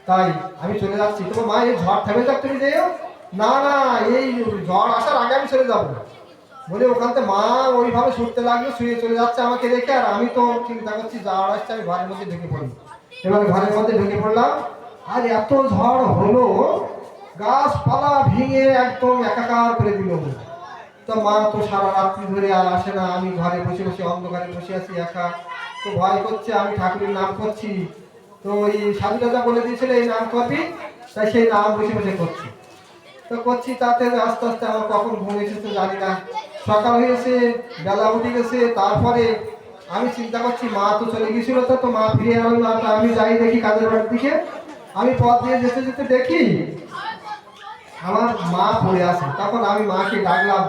তাই আমি চলে যাচ্ছি। তোমার মা এই ঝড় থেমে যাক, তুমি যেও না। এই ঝড় আসার আগে আমি চলে যাবো বলে ওখান থেকে মা ওইভাবে শুতে লাগলো, শুয়ে চলে যাচ্ছে আমাকে রেখে। আর আমি তো চিন্তা করছি ঝড় আসছে, আমি ঘরের মধ্যে ঢুকে পড়ি। এবার ঘরের মধ্যে ঢুকে পড়লাম, আর এত ঝড় হলো, গাছপালা ভেঙে একদম একাকার করে দিল। তো মা তো সারা রাত্রি ধরে আর আসে না, আমি ঘরে বসে বসে অন্ধকারে বসে আছি একা। তো ভয় করছে, আমি ঠাকুরের নাম করছি। তো ওই সাধু দাদা বলে দিয়েছিল এই নাম করবি, তাই সেই নাম বসে বসে করছি। তো করছি, তাতে আস্তে আস্তে আমার কখন ঘুম এসেছে জানি না, সকাল হয়েছে, বেলা উঠে গেছে। তারপরে আমি চিন্তা করছি মা তো চলে গেছিল, তো মা ফিরে এলো না। তো আমি যাই দেখি কাজের বাড়ির দিকে, আমি পথ দিয়ে যেতে যেতে দেখি আমার মা পড়ে আছে। তখন আমি মাকে ডাকলাম,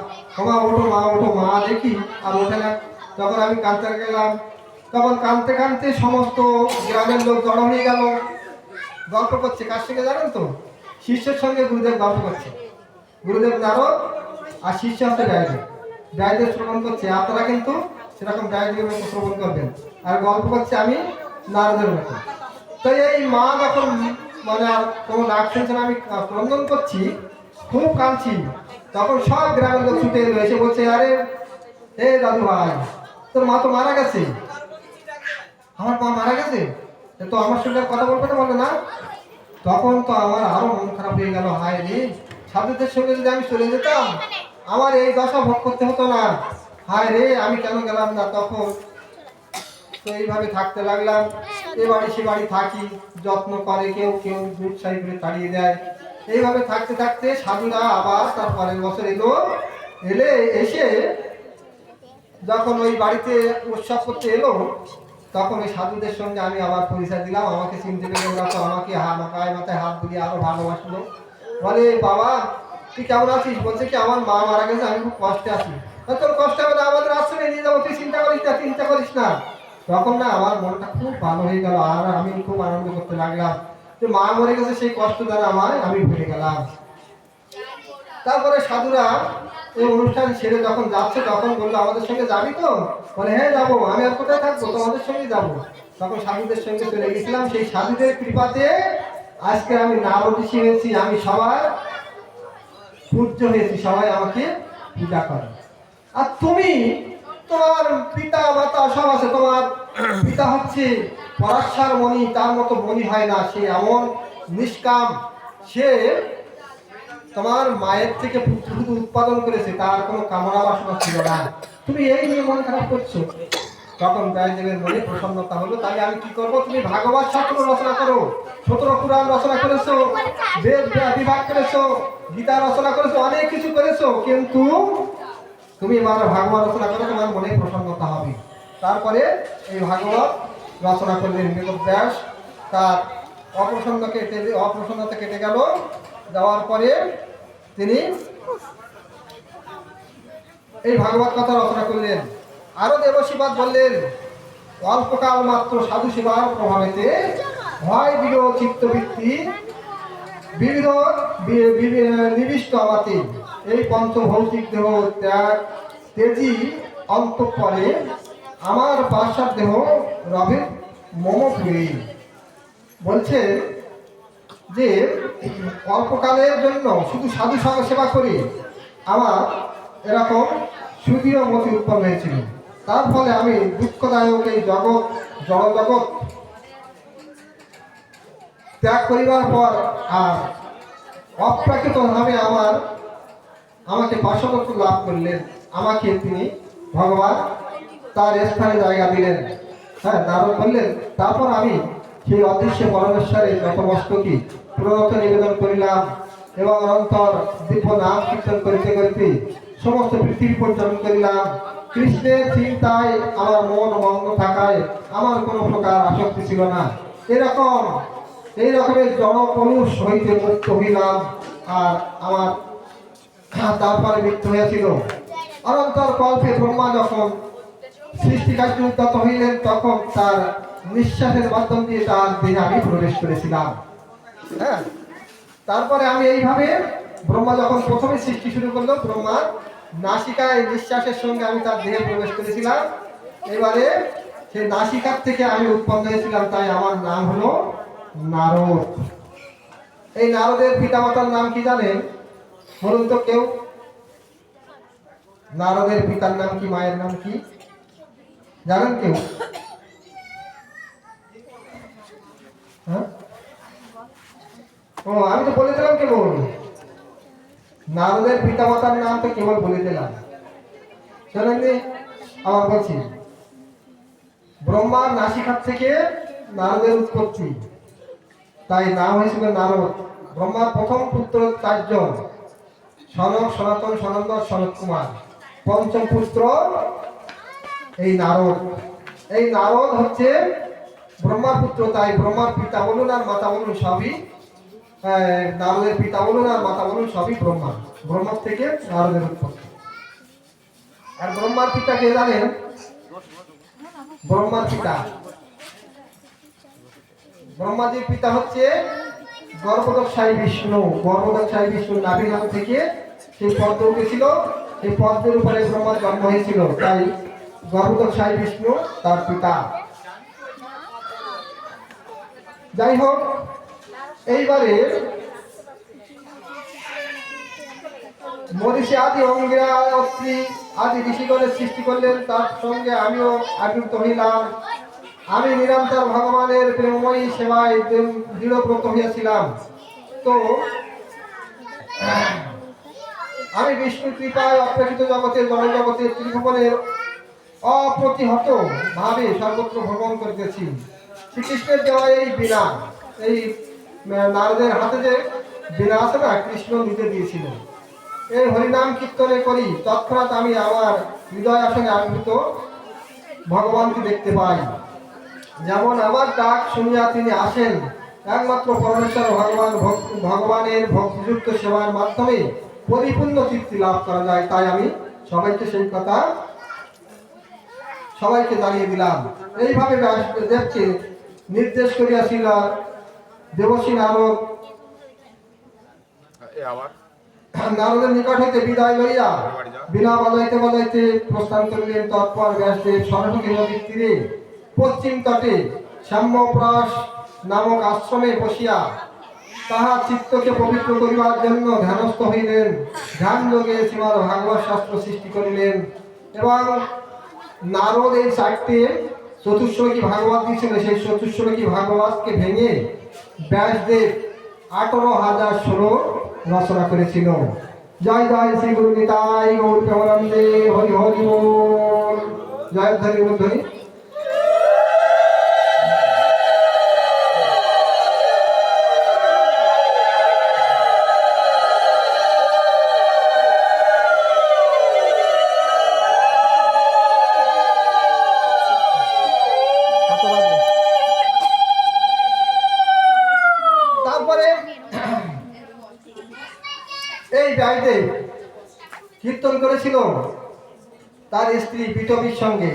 মা ওঠো, মা ওঠো। মা দেখি আর ওঠে না। তখন আমি কাঁদতে গেলাম। তখন কাঁদতে কাঁদতে সমস্ত গ্রামের লোক জড়ো হয়ে গেল, গল্প করছে। কার সঙ্গে জানেন তো? শিষ্যের সঙ্গে গুরুদেব গল্প করছে। গুরুদেব নারদ আর শিষ্য হচ্ছে ডায়দেব। ডায়দেব শ্রবণ করছে, আপনারা কিন্তু সেরকম ডায়দেবের মতো শ্রবণ করবেন। আর গল্প করছে আমি নারদের মতো। তো এই মা যখন মানে আর কোনো নাক শুনছে না, আমি ক্রন্দন করছি, খুব কাঁদছি, তখন সব গ্রামের লোক ছুটে এলো, এসে বলছে, আরে হে দাদু ভাই, তোর মা তো মারা গেছে। আমার মা মারা গেছে, তো আমার সঙ্গে আর কথা বলবে না, বলে না। তখন তো আমার আরো মন খারাপ হয়ে গেল। হায় রে, সাধুদের সঙ্গে যদি আমি চলে যেতাম, আমার এই দশা ভোগ করতে হতো না। হায় রে, আমি কেন গেলাম না তখন। তো এইভাবে থাকতে লাগলাম। এ বাড়ি সে বাড়ি থাকি, যত্ন করে কেউ, কেউ দুধ সাই করে তাড়িয়ে দেয়। এইভাবে থাকতে থাকতে সাধুরা আবার তার পরের বছর এলো। এসে যখন ওই বাড়িতে উৎসব করতে এলো, তখন ওই সাধুদের সঙ্গে আমি আবার পরিচয় দিলাম। আমাকে চিনতে পেরে ওরা তো আমাকে মাথায় মাথায় হাত বুলিয়ে আরো ভালোবাসলো। বলে, বাবা তুই কেমন আছিস? বলছে কি, আমার মা মারা গেছে, আমি খুব কষ্টে আছি। তোর কষ্ট হবে না, আমাদের আশ্রমে নিয়ে যাবো, তুই চিন্তা করিস না, চিন্তা করিস না। তখন না আমার মনটা খুব ভালো হয়ে গেল, আর আমি খুব আনন্দ করতে লাগলাম যে মা মরে গেছে, সেই কষ্ট দ্বারা আমি ভুলে গেলাম। তারপরে সাধুরা এই অনুষ্ঠান ছেড়ে যখন যাচ্ছে, তখন বললো, আমাদের সঙ্গে যাবি তো? বলে, হ্যাঁ যাবো। আমি আর কোথায় থাকবো, তোমাদের সঙ্গে যাবো। তখন সাধুদের সঙ্গে চলে গেছিলাম। সেই সাধুদের কৃপাতে আজকে আমি নারদ ঋষি হয়েছি, আমি সবার পূজ্য হয়েছি, সবাই আমাকে পূজা করে। আর তুমি, তোমার পিতা মাতা সব আছে, তোমার পিতা হচ্ছে পরাশর মণি, তার মতো মণি হয় না। সে এমন নিষ্কাম, সে তোমার মায়ের থেকে পুত্র উৎপাদন করেছে, তার কোনো কামনা বাসনা ছিল না। তুমি এই নিয়ে মন খারাপ করছো। তখন জয়দেবের মনে প্রসন্নতা হলো। তাই আমি কি করবো? তুমি ভাগবত শাস্ত্র রচনা করো, 17 পুরাণ রচনা করেছো, বেদ বিভাগ করেছো, গীতা রচনা করেছো, অনেক কিছু করেছো, কিন্তু তুমি এবার ভাগবত রচনা করো, তোমার মনে প্রসন্নতা হবে। তারপরে এই ভাগবত রচনা করলেন বেদব্যাস। তার অপ্রসন্নতা কেটে গেল। যাওয়ার পরে তিনি এই ভাগবত কথা রচনা করলেন। আরো দেবশিবাদ বললেন, অল্পকাল মাত্র সাধু সেবার প্রভাবেতে হয় বিরোধ চিত্তবৃত্তি বিবিধ নিবিষ্ট আমাতে এই পঞ্চ ভৌতিক দেহ ত্যাগ তেজি অন্তঃপরে আমার পাশ্চাৎ দেহ রবে মমপুরী। বলছে যে অল্পকালের জন্য শুধু সাধু সেবা করি, আমার এরকম সুদীয় মতি উৎপন্ন হয়েছিল। তার ফলে আমি দুঃখদায়ক এই জগৎ, জড়জগৎ ত্যাগ করিবার পর আর অপ্রাকৃতভাবে আমাকে পার্শ্ববর্ত লাভ করলেন। আমাকে তিনি ভগবান তার স্থানে জায়গা দিলেন। হ্যাঁ, নারদ বললেন, তারপর আমি সেই অদৃশ্য পরমেশ্বরের নতমস্তকে প্রণত নিবেদন করিলাম এবং অনন্তর দিব্য নাম কীর্তন করিতে করিতে সমস্ত পৃথিবী পর্যটন করিলাম। কৃষ্ণের চিন্তায় আমার মন মগ্ন থাকায় আমার কোনো প্রকার আসক্তি ছিল না। এই রকমের জনকলুষ হইতে মুক্ত হইলাম। আর আমার তারপরে মৃত্যু হয়েছিল। অনন্তর কল্পে ব্রহ্মা যখন সৃষ্টি কার্য উদ্যত হইলেন, তখন তার নিঃশ্বাসের মাধ্যম দিয়ে তার দেহে আমি প্রবেশ করেছিলাম। হ্যাঁ, তারপরে আমি এইভাবে ব্রহ্মা যখন প্রথমে সৃষ্টি শুরু করলো, ব্রহ্মার নাসিকায় নিঃশ্বাসের সঙ্গে আমি তার দেহে প্রবেশ করেছিলাম। এবারে সেই নাসিকার থেকে আমি উৎপন্ন হয়েছিলাম, তাই আমার নাম হলো নারদ। এই নারদের পিতামাতার নাম কি জানেন? বলুন তো কেউ। নারদের পিতার নাম কি, মায়ের নাম কি জানেন কেউ? হ্যাঁ, ও আমি তো বলে দিলাম কেবল। নারদের পিতামাতার নাম তো কেবল বলে দিলাম, শোনেননি? আবার বলছি, ব্রহ্মার নাসিকার থেকে নারদের উৎপত্তি, তাই নাম হয়েছিল নারদ। ব্রহ্মার প্রথম পুত্র 4 জন, সনক, সনাতন, সনন্দন, সনত কুমার। পঞ্চম পুত্র এই নারদ। এই নারদ হচ্ছে ব্রহ্মার পুত্র, তাই ব্রহ্মার পিতা বলুন আর মাতা বলুন সবই, নারদের পিতা বলুন আর মাতা বলুন সবই ব্রহ্মা। ব্রহ্মার থেকে নারদের উৎপত্তি। আর ব্রহ্মার পিতা কে জানেন? ব্রহ্মার পিতা, ব্রহ্মাজির পিতা হচ্ছে গর্ভদক্ষায় বিষ্ণু। গর্ভদক্ষায় বিষ্ণু নাভিনাম থেকে সেই পদ্ম উঠেছিল, সেই পদ্মের উপরে ব্রহ্মার জন্ম হয়েছিল, তাই গর্ভদক্ষায় বিষ্ণু তার পিতা। যাই হোক, এইবারে মনীষী আদি অঙ্গিরা অত্রি আদি ঋষিগণের সৃষ্টি করলেন, তার সঙ্গে আমিও আবির্ভূত হইলাম। আমি নিরন্তর ভগবানের প্রেমময়ী সেবায় দৃঢ়ব্রত হইয়াছিলাম। তো আমি বিষ্ণু কৃপায় অপ্রেক্ষিত জগতের জনজগতের ত্রিভুবনের অপ্রতিহত ভাবে সর্বত্র ভ্রমণ করিতেছি। শ্রীকৃষ্ণের দেওয়া এই বীণা, এই নারদের হাতে যে বীণা আছে না, কৃষ্ণ নিজে দিয়েছিল। এই হরিনাম কীর্তনে করি তৎক্ষণাৎ আমি আমার হৃদয় আসনে আবির্ভূত ভগবানকে দেখতে পাই। যেমন আমার ডাক শুনিয়া তিনি আসেন, একমাত্র পরমেশ্বর ভগবানের ভক্তিযুক্ত সেবার মাধ্যমে পরিপূর্ণ তৃপ্তি লাভ করা যায়। তাই আমি সবাইকে সেই কথা সবাইকে জানিয়ে দিলাম। এইভাবে ব্যাসদেবকে নির্দেশ করিয়াছিল দেবশ্রী নারদ। নারদের নিকট হইতে বিদায় লইয়া বিনা বাজাইতে বাজাইতে প্রস্থান করিলেন। তৎপর ব্যাসদেব সরস্বতী নদীর তীরে পশ্চিম তটে সাম্যপ্রাস নামক আশ্রমে বসিয়া তাহার চিত্তকে পবিত্র করিবার জন্য ধ্যানস্থ হইলেন। ধ্যান যোগে শ্রীমদ্ ভাগবত শাস্ত্র সৃষ্টি করিলেন। এবং নারদ এই 4টে চতুশ্লোকী ভাগবত দিয়েছিল, সেই চতুশ্লোকী ভাগবতকে ভেঙে ব্যাসদেব 18,000 শ্লোক রচনা করেছিল। জয় জয় শ্রী গুরু নিতাই গৌর প্রেমানন্দে, হরি হরি বল। জয় ধ্বনি ধ্বনি। তারপরে এই ব্যাসদেব কীর্তন করেছিল তার স্ত্রী বিটবীর সঙ্গে।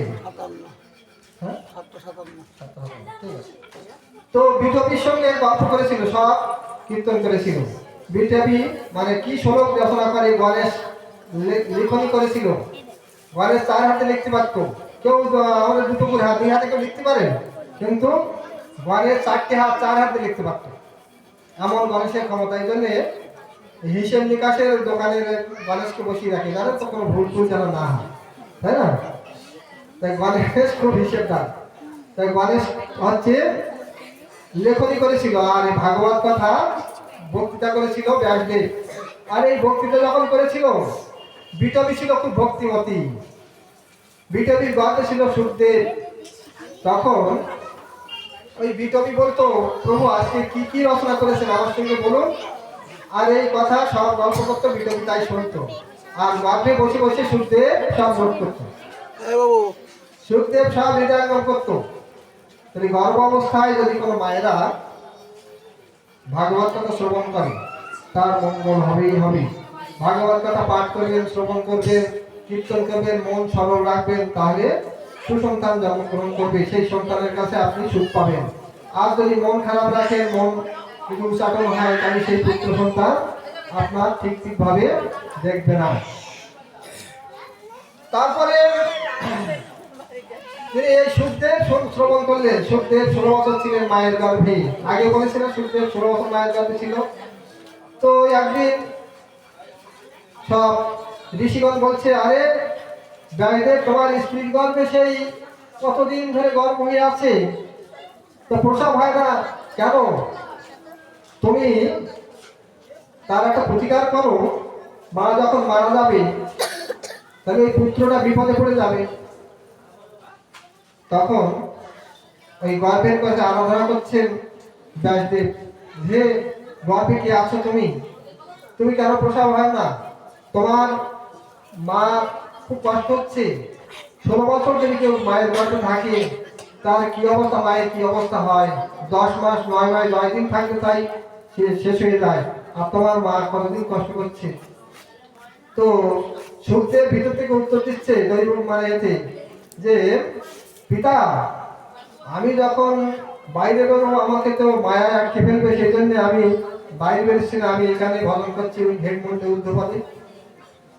তো বিটবীর সঙ্গে গল্প করেছিল, সব কীর্তন করেছিল। বিটবী মানে কি শ্লোক রচনা করে গণেশ লিখনি করেছিল। গণেশ 4 হাতে লিখতে পারতো, কেউ আমাদের 2 হাত 2 হাতে কেউ লিখতে পারে, কিন্তু গণেশ 4টে হাত 4 হাতে লিখতে পারতো, এমন গণেশের ক্ষমতা। এই জন্যে হিসেব নিকাশের দোকানের গণেশকে বসিয়ে রাখে, জানো তো, কোনো ভুল ভুল যেন না হয়, তাই না? তাই গণেশ খুব হিসেবদার। তাই গণেশ হচ্ছে লেখনী করেছিল, আর এই ভাগবত কথা বক্তৃতা করেছিল ব্যাসদেব। আর এই বক্তৃতা যখন করেছিল, বিটবী ছিল খুব ভক্তিমতী। বিটবীর গর্বে ছিল সুখদেব। তখন ওই বিটবী বলতো, প্রভু আজকে কি কি রচনা করেছেন আমার সঙ্গে বলুন। আর এই কথা সব গল্প করতো বিটবী, তাই শুনতো। আর গর্ভে বসে বসে সুখদেব সব নোট করতো। সুখদেব সব হৃদয়ঙ্গম করতো। তাই গর্ভ অবস্থায় যদি কোনো মায়েরা ভাগবত কথা শ্রবণ করে, তার মঙ্গল হবেই হবে। ভাগবত কথা পাঠ করবেন, শ্রবণ করবেন, কীর্তন করবেন, মন সরল রাখবেন, তাহলে সুসন্তান জন্মগ্রহণ করবে। সেই সন্তানের কাছে আপনি সুখ পাবেন। আর যদি মন খারাপ রাখেন, মন যদি উচ্চাটন হয়, তাহলে সেই পুত্র সন্তান আপনার ঠিকভাবে দেখবে না। তারপরে তিনি এই সুখদেব শ্রবণ করলেন। সুখদেব 16 বছর ছিলেন মায়ের গর্ভে। আগে বলেছিলেন সুখদেব 16 বছর মায়ের গর্ভে ছিল। তো একদিন সব ঋষিগণ বলছে, আরে ব্যাসদেব, তোমার স্ত্রীর গর্ভে সেই কতদিন ধরে গর্ভ হয়ে আছে, তো প্রসব হয় না কেন? তুমি তার একটা প্রতিকার করো। মা যখন মারা যাবে তাহলে ওই পুত্রটা বিপদে পড়ে যাবে। তখন ওই গর্ভের কাছে আরাধনা করছেন ব্যাসদেব, হে গর্ভে কে আছো তুমি, তুমি কেন প্রসব হয় না? তোমার মা খুব কষ্ট হচ্ছে। 16 বছর যদি কেউ মায়ের গর্ভে থাকে তার কি অবস্থা, মায়ের কি অবস্থা হয়। 10 মাস 9 মাস 9 দিন থাকলে তাই শেষ হয়ে যায়, আর তোমার মা কতদিন কষ্ট করছে। তো সুখদেব ভিতর থেকে উত্তর দিচ্ছে দৈব মানে এতে যে পিতা, আমি যখন বাইরে বেরোবো আমাকে তো মায়া আটকে ফেলবে, সেই জন্য আমি বাইরে বেরোচ্ছি না, আমি এখানে ভজন করছি ওই ঘেট মন্দির ঊর্ধ্বপদে।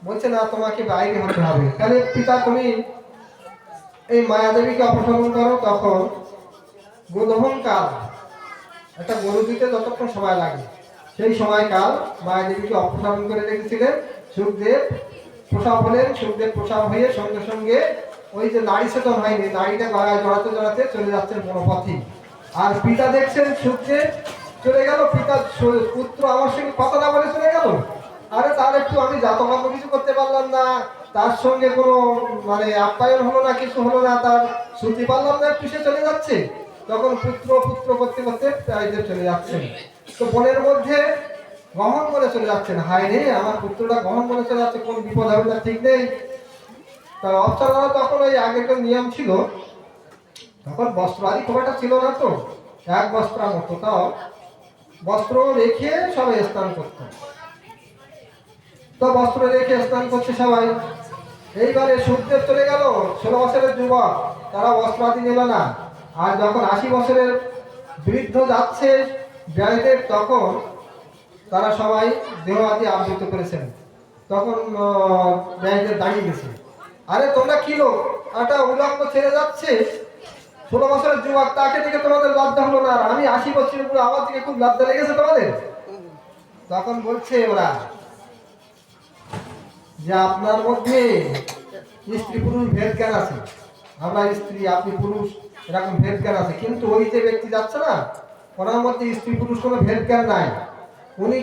বলছে না, তোমাকে বাইরে হতে হবে। তাহলে পিতা তুমি এই মায়াদেবীকে অপসারণ করো। তখন গোদহন কাল, একটা গরু দিতে যতক্ষণ সময় লাগে সেই সময়কাল মায়াদেবীকে অপসারণ করে রেখেছিলেন। সুখদেব প্রসব হলেন, সুখদেব প্রসব হয়ে সঙ্গে সঙ্গে ওই যে নারী চেতন হয়নি, নারীটা গলায় জড়াতে জড়াতে চলে যাচ্ছেন বনপথে। আর পিতা দেখছেন সুখদেব চলে গেল, পিতা পুত্র আমার সঙ্গে কথা না বলে চলে গেল। আরে তার একটু আমি জাতকর্ম কিছু করতে পারলাম না, তার সঙ্গে কোনো মানে আপ্যায়ন হলো না, কিছু হলো না, তার শ্রুতি পারলাম না, একটু সে চলে যাচ্ছে। তখন পুত্র পুত্র করতে করতে প্রায়দের চলে যাচ্ছেন। তো বনের মধ্যে গমন করে চলে যাচ্ছেন। হায় রে, আমার পুত্রটা গমন করে চলে যাচ্ছে, কোন বিপদ হবে না ঠিক নেই। তা অপ্সরারা তখন ওই আগেকার নিয়ম ছিল, তখন বস্ত্র আদি খুব একটা ছিল না, তো এক বস্ত্র মতো, তাও বস্ত্র রেখে সবাই স্নান করত। তো বস্ত্র রেখে স্নান করছে সবাই। এইবারে সুখদেব চলে গেল, 16 বছরের যুবক, তারা বস্ত্র আদি নিল না। আর যখন 80 বছরের বৃদ্ধ যাচ্ছে ব্যাসদেব, তখন তারা সবাই দেহ আদি আবৃত করেছেন। তখন ব্যাসদেব দাঁড়িয়ে গেছে। আরে তোমরা কি লোক, একটা উলঙ্গ ছেড়ে যাচ্ছে 16 বছরের যুবক, তাকে দেখে তোমাদের লজ্জা হলো না? আর আমি 80 বছরের পুরো, আমার দিকে খুব লজ্জা লেগেছে তোমাদের? তখন বলছে ওরা যে আপনার মধ্যে স্ত্রী পুরুষ ভেদ জ্ঞান আছে, আমরা স্ত্রী আপনি পুরুষ এরকম ভেদ জ্ঞান আছে, কিন্তু ওই যে ব্যক্তি যাচ্ছে না ওনার মধ্যে স্ত্রী পুরুষ কোনো ভেদ জ্ঞান নাই। উনি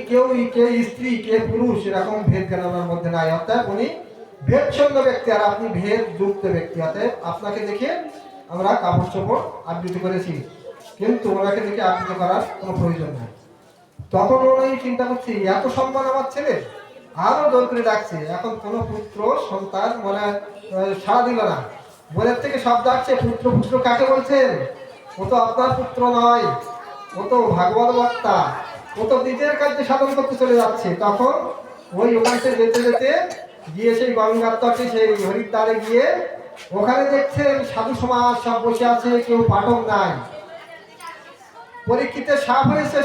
কে স্ত্রী কে পুরুষ এরকম ভেদ জ্ঞান ওনার মধ্যে নাই, অর্থাৎ উনি ভেদশূন্য ব্যক্তি আর আপনি ভেদ যুক্ত ব্যক্তি। অর্থাৎ আপনাকে দেখে আমরা কাপড় চোপড় আবৃত করেছি, কিন্তু ওনাকে দেখে আবৃত করার কোনো প্রয়োজন নেই। তখন উনি চিন্তা করছি, এত সম্মান আমার ছেলে, আরো জোর করে ডাকছে। এখন কোনো পুত্র সন্তান মনে সাড়া দিল না, বলের থেকে সব ডাকছে। পুত্র পুত্র কাকে বলছেন? ও তো আপনার পুত্র নয়, ও তো ভাগবত বক্তা, ও তো নিজের কাজে সাধন করতে চলে যাচ্ছে। তখন ওই ওখান থেকে যেতে যেতে গিয়ে সেই গঙ্গার তটে সেই হরিদ্বারে গিয়ে ওখানে দেখছেন সাধু সমাজ সব বসে আছে, কেউ পাঠক নাই। পরীক্ষিতের সাপ হয়েছে,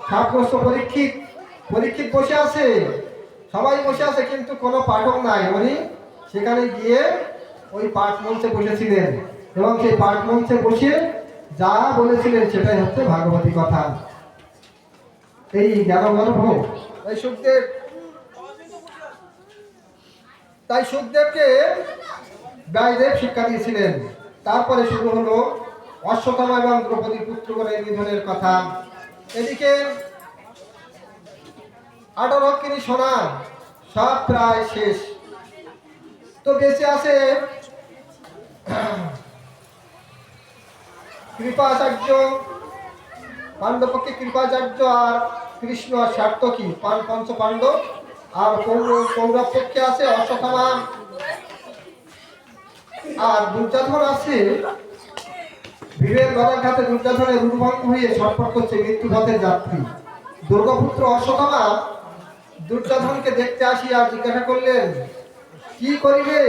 সাপগ্রস্ত পরীক্ষিত বসে আছে, সবাই বসে আছে, কিন্তু কোনো পাঠক নাই। উনি সেখানে গিয়ে ওই পাঠ মঞ্চে বসেছিলেন, এবং সেই পাঠ মঞ্চে বসে যা বলেছিলেন সেটাই হচ্ছে ভাগবতী কথা। এই জ্ঞানগর্ভ এই সুখদেব, তাই সুখদেবকে ব্যাসদেব শিক্ষা দিয়েছিলেন। তারপরে শুরু হলো অশ্বত্থামা এবং দ্রৌপদী পুত্রগণের নিধনের কথা। এদিকে 18 কিনি সোনা সব প্রায় শেষ। তো বেঁচে আছে কৃপাচার্য, পাণ্ডবপক্ষে কৃপাচার্য আর কৃষ্ণ আর সার্থকী পঞ্চ পাণ্ডব, আর কৌরব পক্ষে আছে অশ্বত্থামা আর দুর্যোধন আছে। ভীমের গলার ঘাতে দুর্যোধনের রূপভঙ্গ হয়ে ছটফট করছে মৃত্যুপথের যাত্রী। দুর্গপুত্র অশ্বত্থামা দুর্যোধনকে দেখতে আসি আর জিজ্ঞাসা করলেন, কি করিবে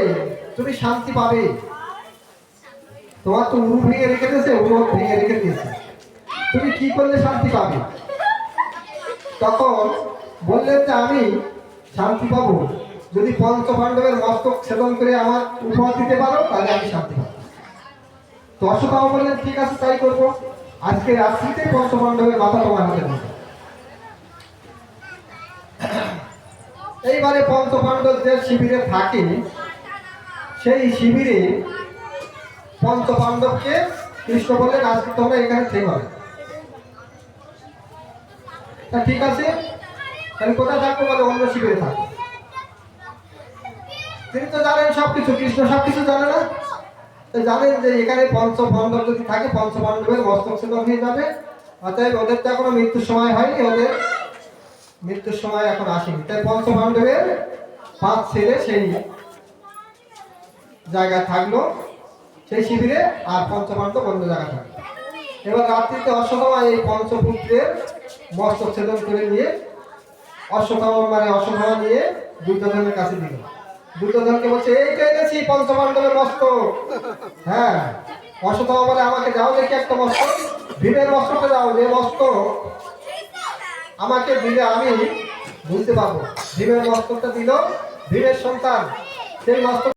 তুমি শান্তি পাবে? তোমার তো উরু ভেঙে রেখে দিয়েছে, উরু ভেঙে রেখে দিয়েছে, তুমি কি করলে শান্তি পাবে? তখন বললেন যে আমি শান্তি পাবো যদি পঞ্চ পাণ্ডবের মস্তক ছেদন করে আমার উপহার দিতে পারো, তাহলে আমি শান্তি পাবো। তো অশ্বত্থামা বললেন, ঠিক আছে তাই করবো, আজকে রাত্রিতে পঞ্চ পাণ্ডবের মাথা তোমার হাতে দেবো। এইবারে পঞ্চ পাণ্ডব যে শিবিরে থাকে, সেই শিবিরে পঞ্চ পাণ্ডবকে কৃষ্ণ বললেন, আজকে তোমরা এখানে থেকে হবে। তা ঠিক আছে, তাহলে কোথায় থাকবো? বলে অন্য শিবিরে থাকবো। তিনি তো জানেন সবকিছু, কৃষ্ণ সবকিছু জানে না? তো জানেন যে এখানে পঞ্চপাণ্ডব যদি থাকে পঞ্চপাণ্ডবের মস্তক ছেদন হয়ে যাবে। অতএব ওদের তো এখনো মৃত্যুর সময় হয়নি, ওদের মৃত্যুর সময় এখন আসেনি। তাই পঞ্চপাণ্ডবের 5 ছেলে সেই জায়গায় থাকলো, সেই শিবিরে, আর পঞ্চপাণ্ডব অন্য জায়গায় থাকলো। এবার রাত্রিতে অশ্বত্থামা এই পঞ্চপুত্রের মস্তক ছেদন করে নিয়ে অশ্বত্থামা নিয়ে দুর্যোধনের কাছে দিল। দুর্যোধনকে বলছে, এইটা এনেছি পঞ্চপাণ্ডবের মস্তক। হ্যাঁ, অশ্বত্থামা বলে, আমাকে দাও দেখি একটা মস্তক। ভীমের মস্তকটা দাও, যে মস্তক আমাকে দিলে আমি বুঝতে পারবো। ভীমের মস্তকটা দিল, ভীমের সন্তান সেই মস্তক